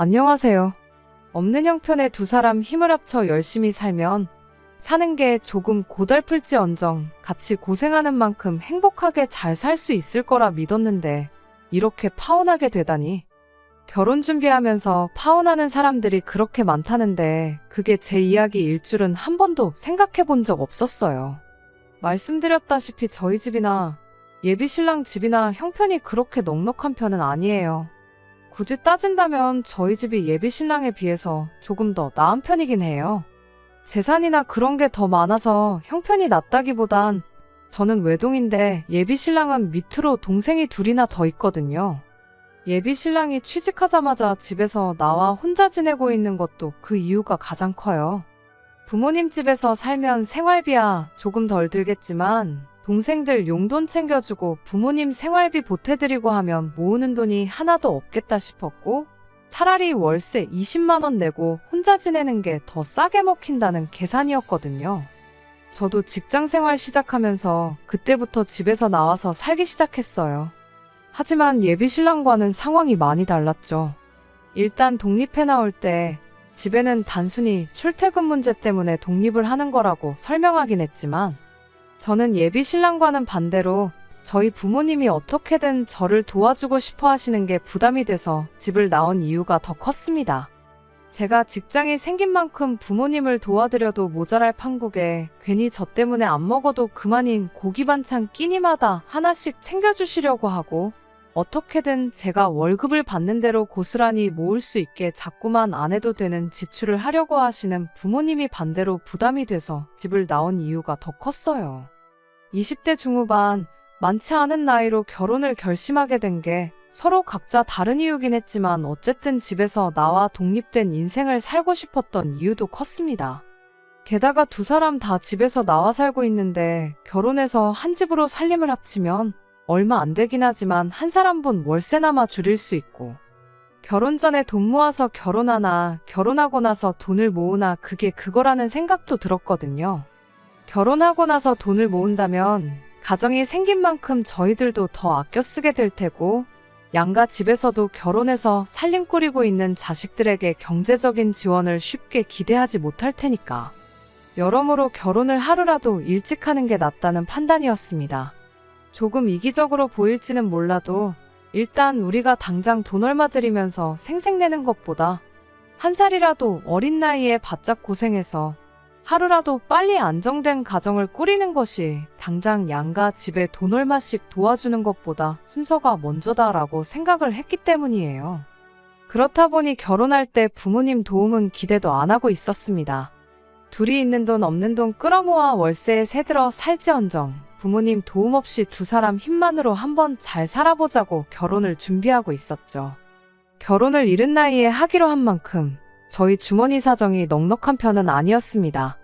안녕하세요. 없는 형편의 두 사람 힘을 합쳐 열심히 살면 사는 게 조금 고달플지언정 같이 고생하는 만큼 행복하게 잘 살 수 있을 거라 믿었는데 이렇게 파혼하게 되다니. 결혼 준비하면서 파혼하는 사람들이 그렇게 많다는데 그게 제 이야기일 줄은 한 번도 생각해 본 적 없었어요. 말씀드렸다시피 저희 집이나 예비 신랑 집이나 형편이 그렇게 넉넉한 편은 아니에요. 굳이 따진다면 저희 집이 예비 신랑에 비해서 조금 더 나은 편이긴 해요. 재산이나 그런 게 더 많아서 형편이 낫다기보단 저는 외동인데 예비 신랑은 밑으로 동생이 둘이나 더 있거든요. 예비 신랑이 취직하자마자 집에서 나와 혼자 지내고 있는 것도 그 이유가 가장 커요. 부모님 집에서 살면 생활비야 조금 덜 들겠지만 동생들 용돈 챙겨주고 부모님 생활비 보태드리고 하면 모으는 돈이 하나도 없겠다 싶었고 차라리 월세 20만 원 내고 혼자 지내는 게 더 싸게 먹힌다는 계산이었거든요. 저도 직장 생활 시작하면서 그때부터 집에서 나와서 살기 시작했어요. 하지만 예비 신랑과는 상황이 많이 달랐죠. 일단 독립해 나올 때 집에는 단순히 출퇴근 문제 때문에 독립을 하는 거라고 설명하긴 했지만 저는 예비 신랑과는 반대로 저희 부모님이 어떻게든 저를 도와주고 싶어 하시는 게 부담이 돼서 집을 나온 이유가 더 컸습니다. 제가 직장이 생긴 만큼 부모님을 도와드려도 모자랄 판국에 괜히 저 때문에 안 먹어도 그만인 고기 반찬 끼니마다 하나씩 챙겨주시려고 하고 어떻게든 제가 월급을 받는 대로 고스란히 모을 수 있게 자꾸만 안 해도 되는 지출을 하려고 하시는 부모님이 반대로 부담이 돼서 집을 나온 이유가 더 컸어요. 20대 중후반 많지 않은 나이로 결혼을 결심하게 된 게 서로 각자 다른 이유긴 했지만 어쨌든 집에서 나와 독립된 인생을 살고 싶었던 이유도 컸습니다. 게다가 두 사람 다 집에서 나와 살고 있는데 결혼해서 한 집으로 살림을 합치면 얼마 안 되긴 하지만 한 사람분 월세나마 줄일 수 있고 결혼 전에 돈 모아서 결혼하나 결혼하고 나서 돈을 모으나 그게 그거라는 생각도 들었거든요. 결혼하고 나서 돈을 모은다면 가정이 생긴 만큼 저희들도 더 아껴 쓰게 될 테고 양가 집에서도 결혼해서 살림 꾸리고 있는 자식들에게 경제적인 지원을 쉽게 기대하지 못할 테니까. 여러모로 결혼을 하루라도 일찍 하는 게 낫다는 판단이었습니다. 조금 이기적으로 보일지는 몰라도 일단 우리가 당장 돈 얼마 들이면서 생색내는 것보다 한 살이라도 어린 나이에 바짝 고생해서 하루라도 빨리 안정된 가정을 꾸리는 것이 당장 양가 집에 돈 얼마씩 도와주는 것보다 순서가 먼저다라고 생각을 했기 때문이에요. 그렇다 보니 결혼할 때 부모님 도움은 기대도 안 하고 있었습니다. 둘이 있는 돈 없는 돈 끌어모아 월세에 새들어 살지언정 부모님 도움 없이 두 사람 힘만으로 한번 잘 살아보자고 결혼을 준비하고 있었죠. 결혼을 이른 나이에 하기로 한 만큼 저희 주머니 사정이 넉넉한 편은 아니었습니다.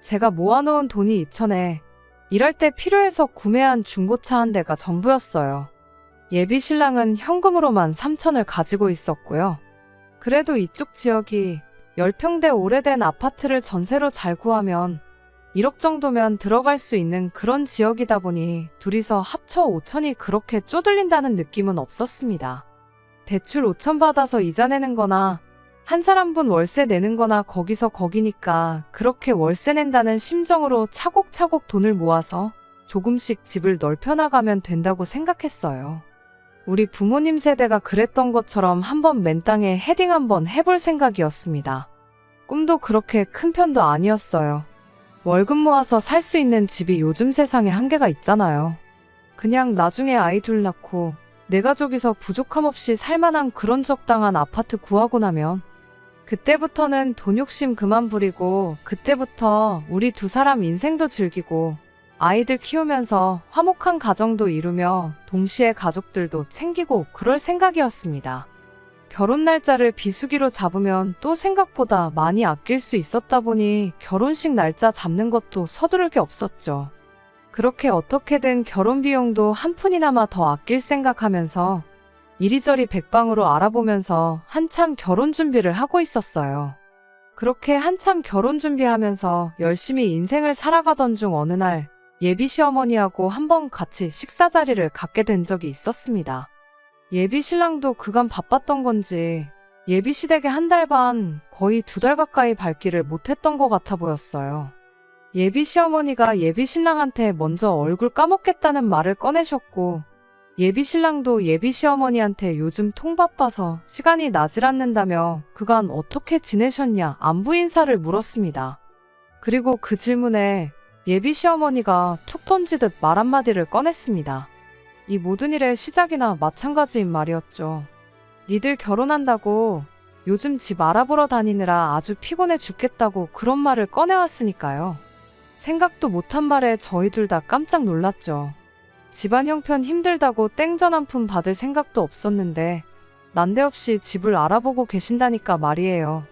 제가 모아놓은 돈이 2천에 일할 때 필요해서 구매한 중고차 한 대가 전부였어요. 예비 신랑은 현금으로만 3천을 가지고 있었고요. 그래도 이쪽 지역이 10평대 오래된 아파트를 전세로 잘 구하면 1억 정도면 들어갈 수 있는 그런 지역이다 보니 둘이서 합쳐 5천이 그렇게 쪼들린다는 느낌은 없었습니다. 대출 5천 받아서 이자 내는 거나 한 사람분 월세 내는 거나 거기서 거기니까 그렇게 월세 낸다는 심정으로 차곡차곡 돈을 모아서 조금씩 집을 넓혀나가면 된다고 생각했어요. 우리 부모님 세대가 그랬던 것처럼 한번 맨 땅에 헤딩 한번 해볼 생각이었습니다. 꿈도 그렇게 큰 편도 아니었어요. 월급 모아서 살 수 있는 집이 요즘 세상에 한계가 있잖아요. 그냥 나중에 아이 둘 낳고 내 가족이서 부족함 없이 살만한 그런 적당한 아파트 구하고 나면 그때부터는 돈 욕심 그만 부리고 그때부터 우리 두 사람 인생도 즐기고 아이들 키우면서 화목한 가정도 이루며 동시에 가족들도 챙기고 그럴 생각이었습니다. 결혼 날짜를 비수기로 잡으면 또 생각보다 많이 아낄 수 있었다 보니 결혼식 날짜 잡는 것도 서두를 게 없었죠. 그렇게 어떻게든 결혼 비용도 한 푼이나마 더 아낄 생각하면서 이리저리 백방으로 알아보면서 한참 결혼 준비를 하고 있었어요. 그렇게 한참 결혼 준비하면서 열심히 인생을 살아가던 중 어느 날 예비 시어머니하고 한번 같이 식사 자리를 갖게 된 적이 있었습니다. 예비 신랑도 그간 바빴던 건지 예비 시댁에 한 달 반, 거의 2달 가까이 발길을 못했던 것 같아 보였어요. 예비 시어머니가 예비 신랑한테 먼저 얼굴 까먹겠다는 말을 꺼내셨고, 예비 신랑도 예비 시어머니한테 요즘 통 바빠서 시간이 나질 않는다며 그간 어떻게 지내셨냐 안부 인사를 물었습니다. 그리고 그 질문에 예비 시어머니가 툭 던지듯 말 한마디를 꺼냈습니다. 이 모든 일의 시작이나 마찬가지인 말이었죠. 니들 결혼한다고 요즘 집 알아보러 다니느라 아주 피곤해 죽겠다고 그런 말을 꺼내왔으니까요. 생각도 못한 말에 저희 둘 다 깜짝 놀랐죠. 집안 형편 힘들다고 땡전 한 푼 받을 생각도 없었는데 난데없이 집을 알아보고 계신다니까 말이에요.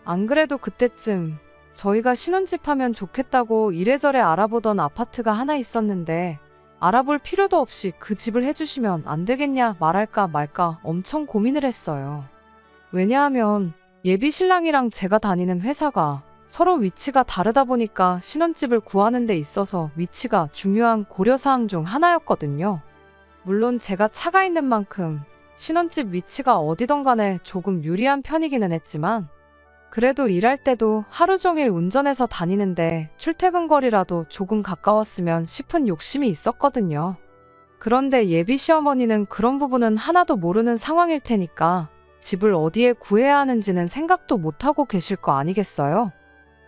안 그래도 그때쯤 저희가 신혼집 하면 좋겠다고 이래저래 알아보던 아파트가 하나 있었는데 알아볼 필요도 없이 그 집을 해주시면 안 되겠냐 말할까 말까 엄청 고민을 했어요. 왜냐하면 예비 신랑이랑 제가 다니는 회사가 서로 위치가 다르다 보니까 신혼집을 구하는 데 있어서 위치가 중요한 고려사항 중 하나였거든요. 물론 제가 차가 있는 만큼 신혼집 위치가 어디든 간에 조금 유리한 편이기는 했지만 그래도 일할 때도 하루 종일 운전해서 다니는데 출퇴근 거리라도 조금 가까웠으면 싶은 욕심이 있었거든요. 그런데 예비 시어머니는 그런 부분은 하나도 모르는 상황일 테니까 집을 어디에 구해야 하는지는 생각도 못하고 계실 거 아니겠어요?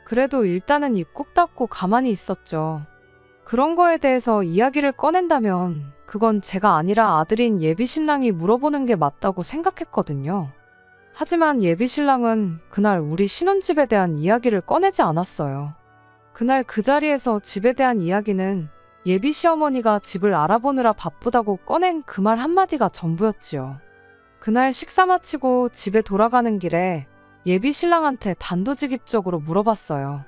그래도 일단은 입 꾹 닫고 가만히 있었죠. 그런 거에 대해서 이야기를 꺼낸다면 그건 제가 아니라 아들인 예비 신랑이 물어보는 게 맞다고 생각했거든요. 하지만 예비 신랑은 그날 우리 신혼집에 대한 이야기를 꺼내지 않았어요. 그날 그 자리에서 집에 대한 이야기는 예비 시어머니가 집을 알아보느라 바쁘다고 꺼낸 그 말 한마디가 전부였지요. 그날 식사 마치고 집에 돌아가는 길에 예비 신랑한테 단도직입적으로 물어봤어요.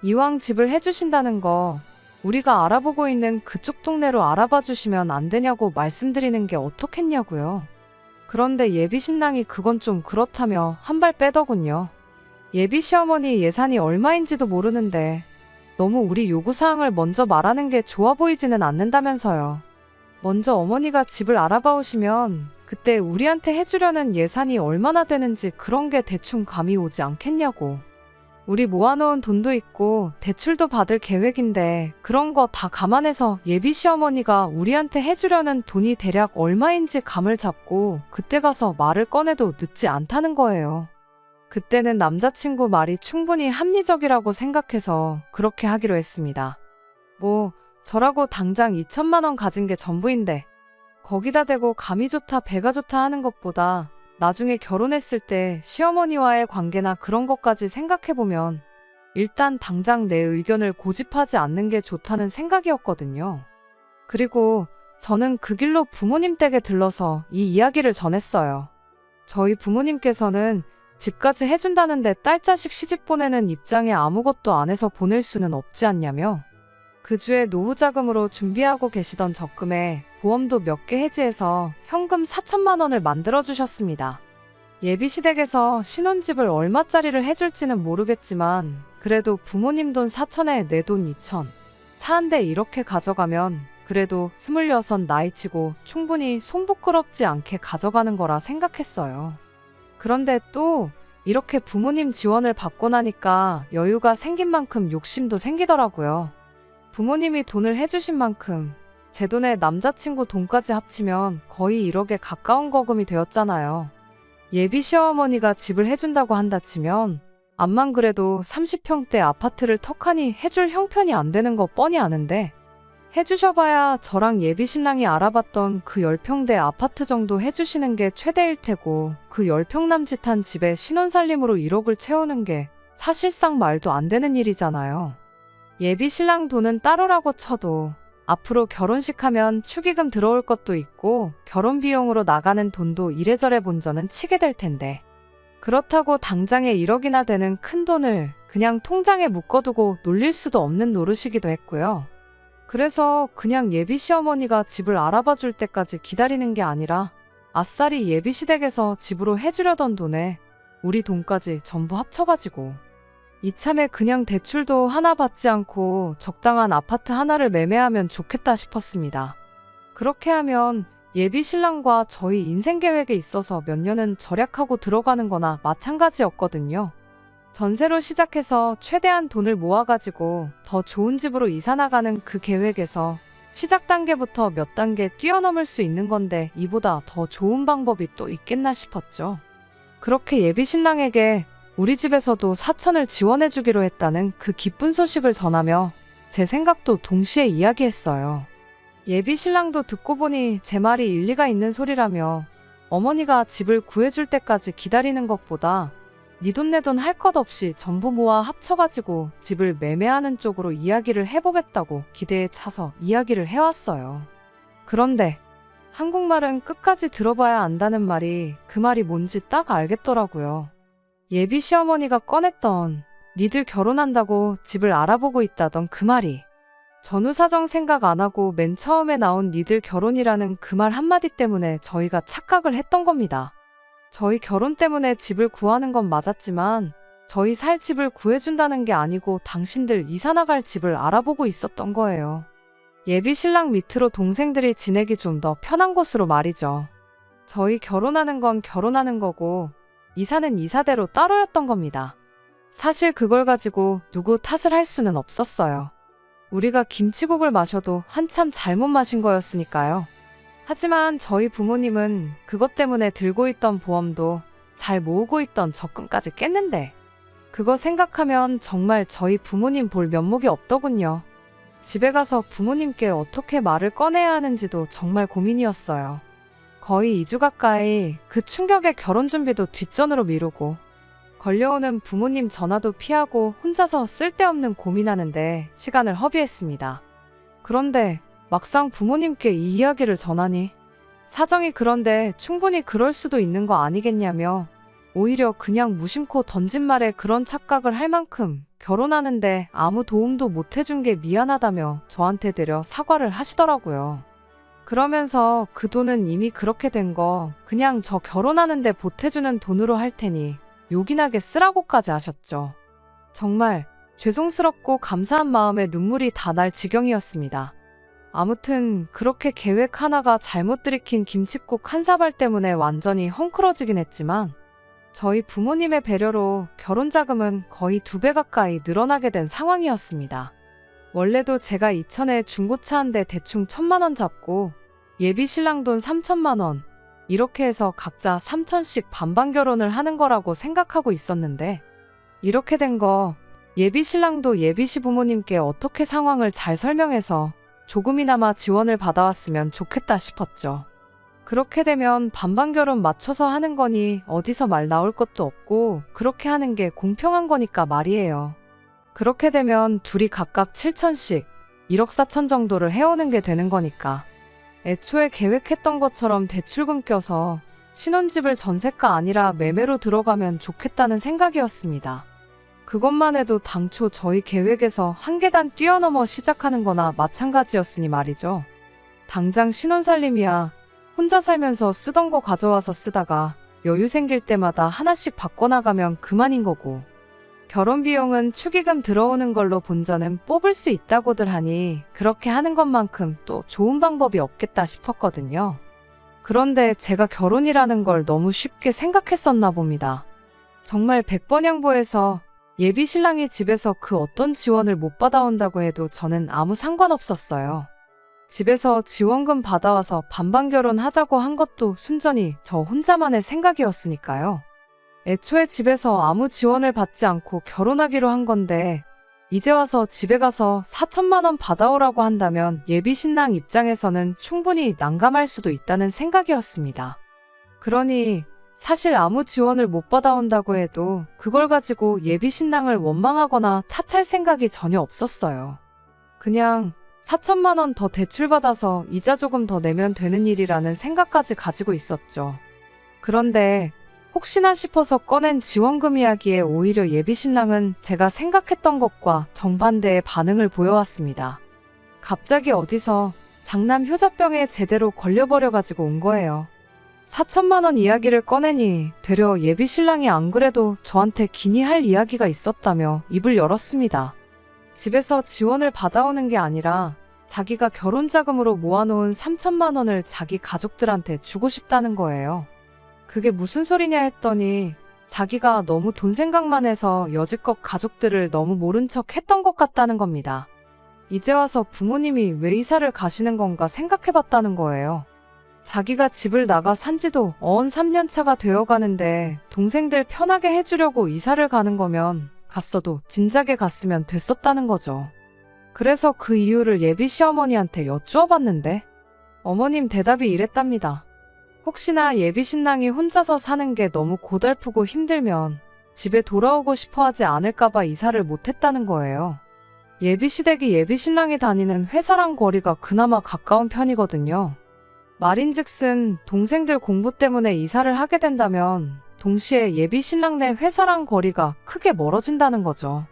이왕 집을 해주신다는 거 우리가 알아보고 있는 그쪽 동네로 알아봐 주시면 안 되냐고 말씀드리는 게 어떻겠냐고요. 그런데 예비 신랑이 그건 좀 그렇다며 한 발 빼더군요. 예비 시어머니 예산이 얼마인지도 모르는데 너무 우리 요구사항을 먼저 말하는 게 좋아 보이지는 않는다면서요. 먼저 어머니가 집을 알아봐 오시면 그때 우리한테 해주려는 예산이 얼마나 되는지 그런 게 대충 감이 오지 않겠냐고. 우리 모아놓은 돈도 있고 대출도 받을 계획인데 그런 거 다 감안해서 예비 시어머니가 우리한테 해주려는 돈이 대략 얼마인지 감을 잡고 그때 가서 말을 꺼내도 늦지 않다는 거예요. 그때는 남자친구 말이 충분히 합리적이라고 생각해서 그렇게 하기로 했습니다. 뭐 저라고 당장 2천만 원 가진 게 전부인데 거기다 대고 감이 좋다 배가 좋다 하는 것보다 나중에 결혼했을 때 시어머니와의 관계나 그런 것까지 생각해보면 일단 당장 내 의견을 고집하지 않는 게 좋다는 생각이었거든요. 그리고 저는 그 길로 부모님 댁에 들러서 이 이야기를 전했어요. 저희 부모님께서는 집까지 해준다는데 딸자식 시집 보내는 입장에 아무것도 안 해서 보낼 수는 없지 않냐며 그 주에 노후자금으로 준비하고 계시던 적금에 보험도 몇 개 해지해서 현금 4천만 원을 만들어주셨습니다. 예비시댁에서 신혼집을 얼마짜리를 해줄지는 모르겠지만 그래도 부모님 돈 4천에 내 돈 2천, 차 한 대 이렇게 가져가면 그래도 26 나이치고 충분히 손 부끄럽지 않게 가져가는 거라 생각했어요. 그런데 또 이렇게 부모님 지원을 받고 나니까 여유가 생긴 만큼 욕심도 생기더라고요. 부모님이 돈을 해주신 만큼 제 돈에 남자친구 돈까지 합치면 거의 1억에 가까운 거금이 되었잖아요. 예비 시어머니가 집을 해준다고 한다 치면 암만 그래도 30평대 아파트를 턱하니 해줄 형편이 안 되는 거 뻔히 아는데 해주셔봐야 저랑 예비 신랑이 알아봤던 그 10평대 아파트 정도 해주시는 게 최대일 테고 그 10평 남짓한 집에 신혼살림으로 1억을 채우는 게 사실상 말도 안 되는 일이잖아요. 예비 신랑 돈은 따로라고 쳐도 앞으로 결혼식 하면 축의금 들어올 것도 있고 결혼 비용으로 나가는 돈도 이래저래 본전은 치게 될 텐데 그렇다고 당장에 1억이나 되는 큰 돈을 그냥 통장에 묶어두고 놀릴 수도 없는 노릇이기도 했고요. 그래서 그냥 예비 시어머니가 집을 알아봐 줄 때까지 기다리는 게 아니라 아싸리 예비 시댁에서 집으로 해주려던 돈에 우리 돈까지 전부 합쳐가지고 이참에 그냥 대출도 하나 받지 않고 적당한 아파트 하나를 매매하면 좋겠다 싶었습니다. 그렇게 하면 예비 신랑과 저희 인생 계획에 있어서 몇 년은 절약하고 들어가는 거나 마찬가지였거든요. 전세로 시작해서 최대한 돈을 모아가지고 더 좋은 집으로 이사 나가는 그 계획에서 시작 단계부터 몇 단계 뛰어넘을 수 있는 건데 이보다 더 좋은 방법이 또 있겠나 싶었죠. 그렇게 예비 신랑에게 우리 집에서도 4천을 지원해주기로 했다는 그 기쁜 소식을 전하며 제 생각도 동시에 이야기했어요. 예비 신랑도 듣고 보니 제 말이 일리가 있는 소리라며 어머니가 집을 구해줄 때까지 기다리는 것보다 네 돈 내 돈 할 것 없이 전부 모아 합쳐가지고 집을 매매하는 쪽으로 이야기를 해보겠다고 기대에 차서 이야기를 해왔어요. 그런데 한국말은 끝까지 들어봐야 안다는 말이 그 말이 뭔지 딱 알겠더라고요. 예비 시어머니가 꺼냈던 니들 결혼한다고 집을 알아보고 있다던 그 말이 전후 사정 생각 안 하고 맨 처음에 나온 니들 결혼이라는 그 말 한마디 때문에 저희가 착각을 했던 겁니다. 저희 결혼 때문에 집을 구하는 건 맞았지만 저희 살 집을 구해준다는 게 아니고 당신들 이사 나갈 집을 알아보고 있었던 거예요. 예비 신랑 밑으로 동생들이 지내기 좀 더 편한 곳으로 말이죠. 저희 결혼하는 건 결혼하는 거고 이사는 이사대로 따로였던 겁니다. 사실 그걸 가지고 누구 탓을 할 수는 없었어요. 우리가 김치국을 마셔도 한참 잘못 마신 거였으니까요. 하지만 저희 부모님은 그것 때문에 들고 있던 보험도 잘 모으고 있던 적금까지 깼는데 그거 생각하면 정말 저희 부모님 볼 면목이 없더군요. 집에 가서 부모님께 어떻게 말을 꺼내야 하는지도 정말 고민이었어요. 거의 2주 가까이 그 충격에 결혼 준비도 뒷전으로 미루고 걸려오는 부모님 전화도 피하고 혼자서 쓸데없는 고민하는데 시간을 허비했습니다. 그런데 막상 부모님께 이 이야기를 전하니 사정이 그런데 충분히 그럴 수도 있는 거 아니겠냐며 오히려 그냥 무심코 던진 말에 그런 착각을 할 만큼 결혼하는데 아무 도움도 못 해준 게 미안하다며 저한테 되려 사과를 하시더라고요. 그러면서 그 돈은 이미 그렇게 된 거 그냥 저 결혼하는데 보태주는 돈으로 할 테니 요긴하게 쓰라고까지 하셨죠. 정말 죄송스럽고 감사한 마음에 눈물이 다 날 지경이었습니다. 아무튼 그렇게 계획 하나가 잘못 들이킨 김칫국 한 사발 때문에 완전히 헝클어지긴 했지만 저희 부모님의 배려로 결혼 자금은 거의 2배 가까이 늘어나게 된 상황이었습니다. 원래도 제가 이천에 중고차 한 대 대충 1,000만 원 잡고 예비 신랑 돈 3천만 원 이렇게 해서 각자 3천씩 반반 결혼을 하는 거라고 생각하고 있었는데 이렇게 된 거 예비 신랑도 예비 시부모님께 어떻게 상황을 잘 설명해서 조금이나마 지원을 받아왔으면 좋겠다 싶었죠. 그렇게 되면 반반 결혼 맞춰서 하는 거니 어디서 말 나올 것도 없고 그렇게 하는 게 공평한 거니까 말이에요. 그렇게 되면 둘이 각각 7천씩 1억 4천 정도를 해오는 게 되는 거니까 애초에 계획했던 것처럼 대출금 껴서 신혼집을 전세가 아니라 매매로 들어가면 좋겠다는 생각이었습니다. 그것만 해도 당초 저희 계획에서 한 계단 뛰어넘어 시작하는 거나 마찬가지였으니 말이죠. 당장 신혼살림이야 혼자 살면서 쓰던 거 가져와서 쓰다가 여유 생길 때마다 하나씩 바꿔나가면 그만인 거고 결혼 비용은 축의금 들어오는 걸로 본전은 뽑을 수 있다고들 하니 그렇게 하는 것만큼 또 좋은 방법이 없겠다 싶었거든요. 그런데 제가 결혼이라는 걸 너무 쉽게 생각했었나 봅니다. 정말 100번 양보해서 예비 신랑이 집에서 그 어떤 지원을 못 받아온다고 해도 저는 아무 상관없었어요. 집에서 지원금 받아와서 반반 결혼하자고 한 것도 순전히 저 혼자만의 생각이었으니까요. 애초에 집에서 아무 지원을 받지 않고 결혼하기로 한 건데 이제 와서 집에 가서 4천만 원 받아오라고 한다면 예비 신랑 입장에서는 충분히 난감할 수도 있다는 생각이었습니다. 그러니 사실 아무 지원을 못 받아온다고 해도 그걸 가지고 예비 신랑을 원망하거나 탓할 생각이 전혀 없었어요. 그냥 4천만 원 더 대출받아서 이자 조금 더 내면 되는 일이라는 생각까지 가지고 있었죠. 그런데 혹시나 싶어서 꺼낸 지원금 이야기에 오히려 예비 신랑은 제가 생각했던 것과 정반대의 반응을 보여왔습니다. 갑자기 어디서 장남 효자병에 제대로 걸려버려가지고 온 거예요. 4천만 원 이야기를 꺼내니 되려 예비 신랑이 안 그래도 저한테 기니 할 이야기가 있었다며 입을 열었습니다. 집에서 지원을 받아오는 게 아니라 자기가 결혼 자금으로 모아놓은 3천만 원을 자기 가족들한테 주고 싶다는 거예요. 그게 무슨 소리냐 했더니 자기가 너무 돈 생각만 해서 여지껏 가족들을 너무 모른 척 했던 것 같다는 겁니다. 이제 와서 부모님이 왜 이사를 가시는 건가 생각해봤다는 거예요. 자기가 집을 나가 산지도 어언 3년 차가 되어가는데 동생들 편하게 해주려고 이사를 가는 거면 갔어도 진작에 갔으면 됐었다는 거죠. 그래서 그 이유를 예비 시어머니한테 여쭈어봤는데 어머님 대답이 이랬답니다. 혹시나 예비 신랑이 혼자서 사는 게 너무 고달프고 힘들면 집에 돌아오고 싶어 하지 않을까봐 이사를 못했다는 거예요. 예비 시댁이 예비 신랑이 다니는 회사랑 거리가 그나마 가까운 편이거든요. 말인즉슨 동생들 공부 때문에 이사를 하게 된다면 동시에 예비 신랑네 회사랑 거리가 크게 멀어진다는 거죠.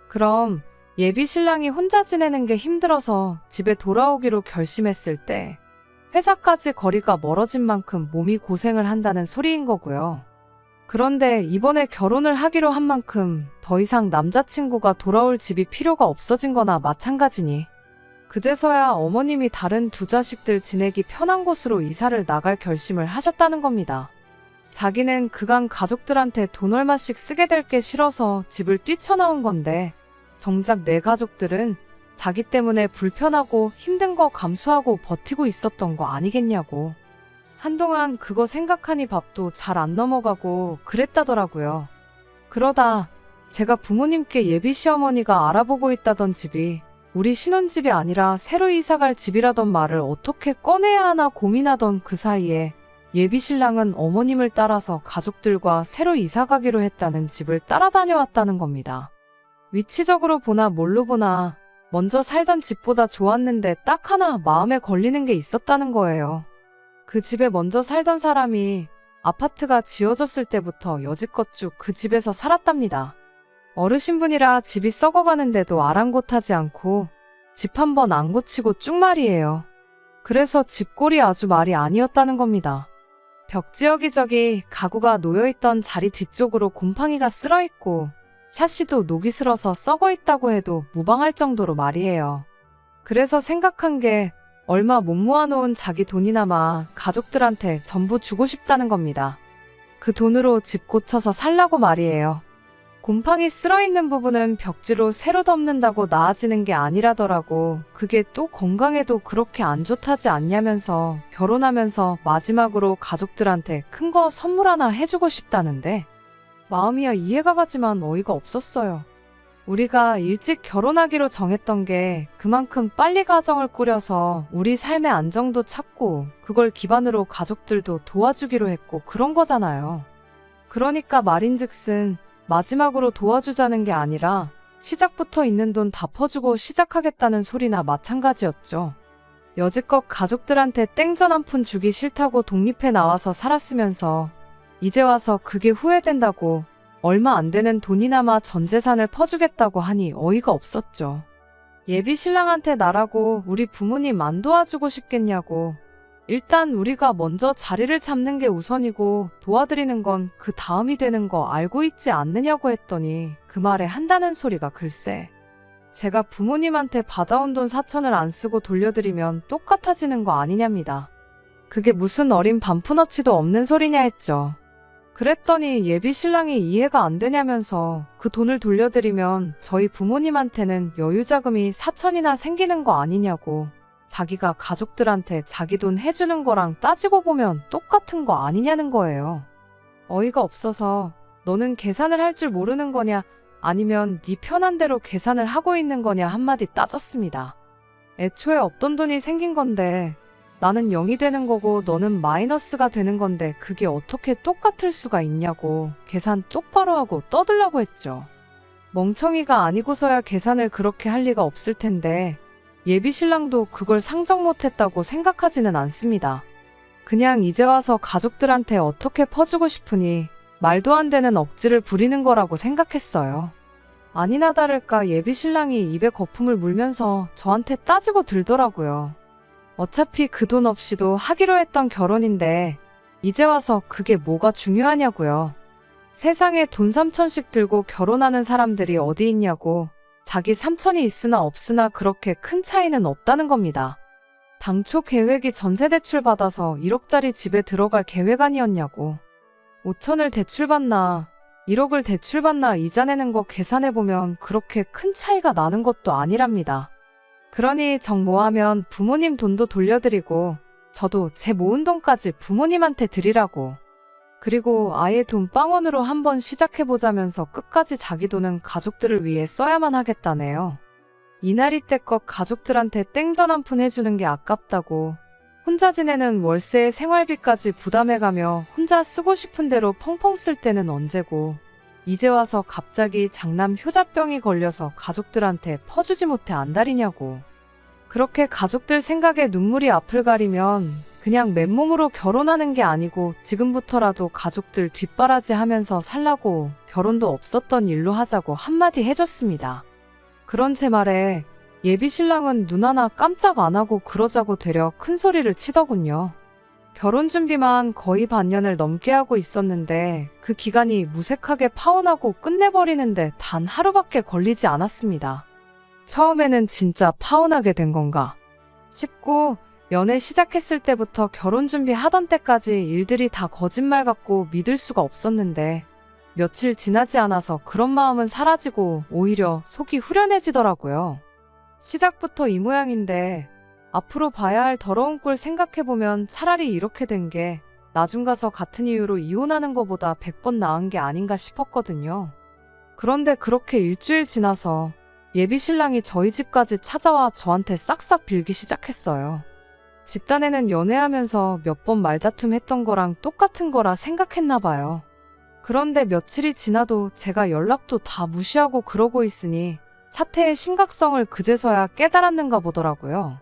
그럼 예비 신랑이 혼자 지내는 게 힘들어서 집에 돌아오기로 결심했을 때 회사까지 거리가 멀어진 만큼 몸이 고생을 한다는 소리인 거고요. 그런데 이번에 결혼을 하기로 한 만큼 더 이상 남자친구가 돌아올 집이 필요가 없어진 거나 마찬가지니 그제서야 어머님이 다른 두 자식들 지내기 편한 곳으로 이사를 나갈 결심을 하셨다는 겁니다. 자기는 그간 가족들한테 돈 얼마씩 쓰게 될 게 싫어서 집을 뛰쳐나온 건데 정작 내 가족들은 자기 때문에 불편하고 힘든 거 감수하고 버티고 있었던 거 아니겠냐고. 한동안 그거 생각하니 밥도 잘 안 넘어가고 그랬다더라고요. 그러다 제가 부모님께 예비 시어머니가 알아보고 있다던 집이 우리 신혼집이 아니라 새로 이사갈 집이라던 말을 어떻게 꺼내야 하나 고민하던 그 사이에 예비 신랑은 어머님을 따라서 가족들과 새로 이사가기로 했다는 집을 따라다녀왔다는 겁니다. 위치적으로 보나 뭘로 보나 먼저 살던 집보다 좋았는데 딱 하나 마음에 걸리는 게 있었다는 거예요. 그 집에 먼저 살던 사람이 아파트가 지어졌을 때부터 여지껏 쭉 그 집에서 살았답니다. 어르신분이라 집이 썩어가는데도 아랑곳하지 않고 집 한 번 안 고치고 쭉 말이에요. 그래서 집골이 아주 말이 아니었다는 겁니다. 벽지 여기저기 가구가 놓여있던 자리 뒤쪽으로 곰팡이가 쓸어있고 샤시도 녹이 슬어서 썩어있다고 해도 무방할 정도로 말이에요. 그래서 생각한 게 얼마 못 모아놓은 자기 돈이나마 가족들한테 전부 주고 싶다는 겁니다. 그 돈으로 집 고쳐서 살라고 말이에요. 곰팡이 쓸어있는 부분은 벽지로 새로 덮는다고 나아지는 게 아니라더라고. 그게 또 건강에도 그렇게 안 좋다지 않냐면서 결혼하면서 마지막으로 가족들한테 큰 거 선물 하나 해주고 싶다는데 마음이야 이해가 가지만 어이가 없었어요. 우리가 일찍 결혼하기로 정했던 게 그만큼 빨리 가정을 꾸려서 우리 삶의 안정도 찾고 그걸 기반으로 가족들도 도와주기로 했고 그런 거잖아요. 그러니까 말인즉슨 마지막으로 도와주자는 게 아니라 시작부터 있는 돈 다 퍼주고 시작하겠다는 소리나 마찬가지였죠. 여지껏 가족들한테 땡전 한 푼 주기 싫다고 독립해 나와서 살았으면서 이제 와서 그게 후회된다고 얼마 안 되는 돈이나마 전 재산을 퍼주겠다고 하니 어이가 없었죠. 예비 신랑한테 나라고 우리 부모님 안 도와주고 싶겠냐고. 일단 우리가 먼저 자리를 잡는 게 우선이고 도와드리는 건 그 다음이 되는 거 알고 있지 않느냐고 했더니 그 말에 한다는 소리가 글쎄. 제가 부모님한테 받아온 돈 4천을 안 쓰고 돌려드리면 똑같아지는 거 아니냐입니다. 그게 무슨 어린 반푼어치도 없는 소리냐 했죠. 그랬더니 예비 신랑이 이해가 안 되냐면서 그 돈을 돌려드리면 저희 부모님한테는 여유자금이 4천이나 생기는 거 아니냐고. 자기가 가족들한테 자기 돈 해주는 거랑 따지고 보면 똑같은 거 아니냐는 거예요. 어이가 없어서 너는 계산을 할 줄 모르는 거냐 아니면 네 편한 대로 계산을 하고 있는 거냐 한마디 따졌습니다. 애초에 없던 돈이 생긴 건데 나는 0이 되는 거고 너는 마이너스가 되는 건데 그게 어떻게 똑같을 수가 있냐고 계산 똑바로 하고 떠들라고 했죠. 멍청이가 아니고서야 계산을 그렇게 할 리가 없을 텐데 예비 신랑도 그걸 상정 못했다고 생각하지는 않습니다. 그냥 이제 와서 가족들한테 어떻게 퍼주고 싶으니 말도 안 되는 억지를 부리는 거라고 생각했어요. 아니나 다를까 예비 신랑이 입에 거품을 물면서 저한테 따지고 들더라고요. 어차피 그 돈 없이도 하기로 했던 결혼인데 이제 와서 그게 뭐가 중요하냐고요. 세상에 돈 3천씩 들고 결혼하는 사람들이 어디 있냐고. 자기 삼촌이 있으나 없으나 그렇게 큰 차이는 없다는 겁니다. 당초 계획이 전세 대출 받아서 1억짜리 집에 들어갈 계획 아니었냐고. 5천을 대출받나 1억을 대출받나 이자 내는 거 계산해보면 그렇게 큰 차이가 나는 것도 아니랍니다. 그러니 정 모으면 부모님 돈도 돌려드리고 저도 제 모은 돈까지 부모님한테 드리라고. 그리고 아예 돈 빵원으로 한번 시작해보자면서 끝까지 자기 돈은 가족들을 위해 써야만 하겠다네요. 이날이 때껏 가족들한테 땡전 한 푼 해주는 게 아깝다고. 혼자 지내는 월세에 생활비까지 부담해가며 혼자 쓰고 싶은 대로 펑펑 쓸 때는 언제고 이제 와서 갑자기 장남 효자병이 걸려서 가족들한테 퍼주지 못해 안달이냐고. 그렇게 가족들 생각에 눈물이 앞을 가리면 그냥 맨몸으로 결혼하는 게 아니고 지금부터라도 가족들 뒷바라지 하면서 살라고 결혼도 없었던 일로 하자고 한마디 해줬습니다. 그런 제 말에 예비 신랑은 눈 하나 깜짝 안 하고 그러자고 되려 큰 소리를 치더군요. 결혼 준비만 거의 반년을 넘게 하고 있었는데 그 기간이 무색하게 파혼하고 끝내버리는데 단 하루밖에 걸리지 않았습니다. 처음에는 진짜 파혼하게 된 건가 싶고 연애 시작했을 때부터 결혼 준비하던 때까지 일들이 다 거짓말 같고 믿을 수가 없었는데 며칠 지나지 않아서 그런 마음은 사라지고 오히려 속이 후련해지더라고요. 시작부터 이 모양인데 앞으로 봐야 할 더러운 꼴 생각해보면 차라리 이렇게 된 게 나중 가서 같은 이유로 이혼하는 것보다 100번 나은 게 아닌가 싶었거든요. 그런데 그렇게 일주일 지나서 예비 신랑이 저희 집까지 찾아와 저한테 싹싹 빌기 시작했어요. 집단에는 연애하면서 몇 번 말다툼 했던 거랑 똑같은 거라 생각했나 봐요. 그런데 며칠이 지나도 제가 연락도 다 무시하고 그러고 있으니 사태의 심각성을 그제서야 깨달았는가 보더라고요.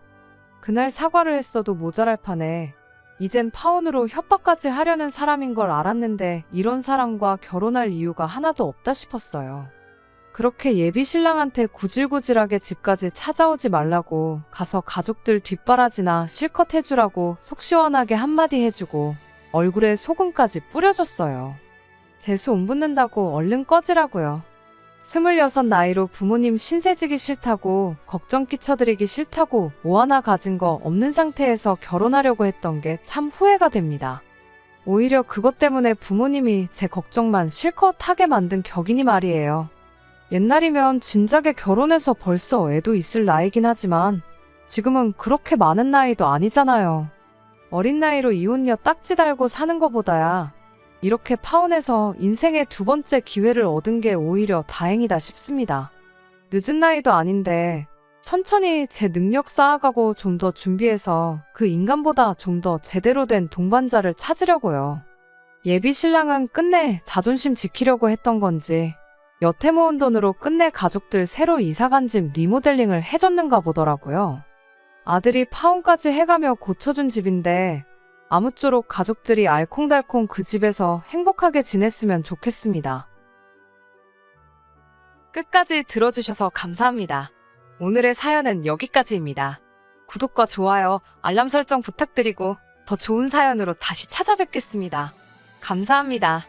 그날 사과를 했어도 모자랄 판에 이젠 파혼으로 협박까지 하려는 사람인 걸 알았는데 이런 사람과 결혼할 이유가 하나도 없다 싶었어요. 그렇게 예비 신랑한테 구질구질하게 집까지 찾아오지 말라고 가서 가족들 뒷바라지나 실컷 해주라고 속 시원하게 한마디 해주고 얼굴에 소금까지 뿌려줬어요. 재수 온 붙는다고 얼른 꺼지라고요. 26 나이로 부모님 신세지기 싫다고 걱정 끼쳐드리기 싫다고 뭐 하나 가진 거 없는 상태에서 결혼하려고 했던 게 참 후회가 됩니다. 오히려 그것 때문에 부모님이 제 걱정만 실컷 하게 만든 격이니 말이에요. 옛날이면 진작에 결혼해서 벌써 애도 있을 나이긴 하지만 지금은 그렇게 많은 나이도 아니잖아요. 어린 나이로 이혼녀 딱지 달고 사는 것보다야 이렇게 파혼해서 인생의 두 번째 기회를 얻은 게 오히려 다행이다 싶습니다. 늦은 나이도 아닌데 천천히 제 능력 쌓아가고 좀 더 준비해서 그 인간보다 좀 더 제대로 된 동반자를 찾으려고요. 예비 신랑은 끝내 자존심 지키려고 했던 건지 여태 모은 돈으로 끝내 가족들 새로 이사간 집 리모델링을 해줬는가 보더라고요. 아들이 파혼까지 해가며 고쳐준 집인데 아무쪼록 가족들이 알콩달콩 그 집에서 행복하게 지냈으면 좋겠습니다. 끝까지 들어주셔서 감사합니다. 오늘의 사연은 여기까지입니다. 구독과 좋아요, 알람 설정 부탁드리고 더 좋은 사연으로 다시 찾아뵙겠습니다. 감사합니다.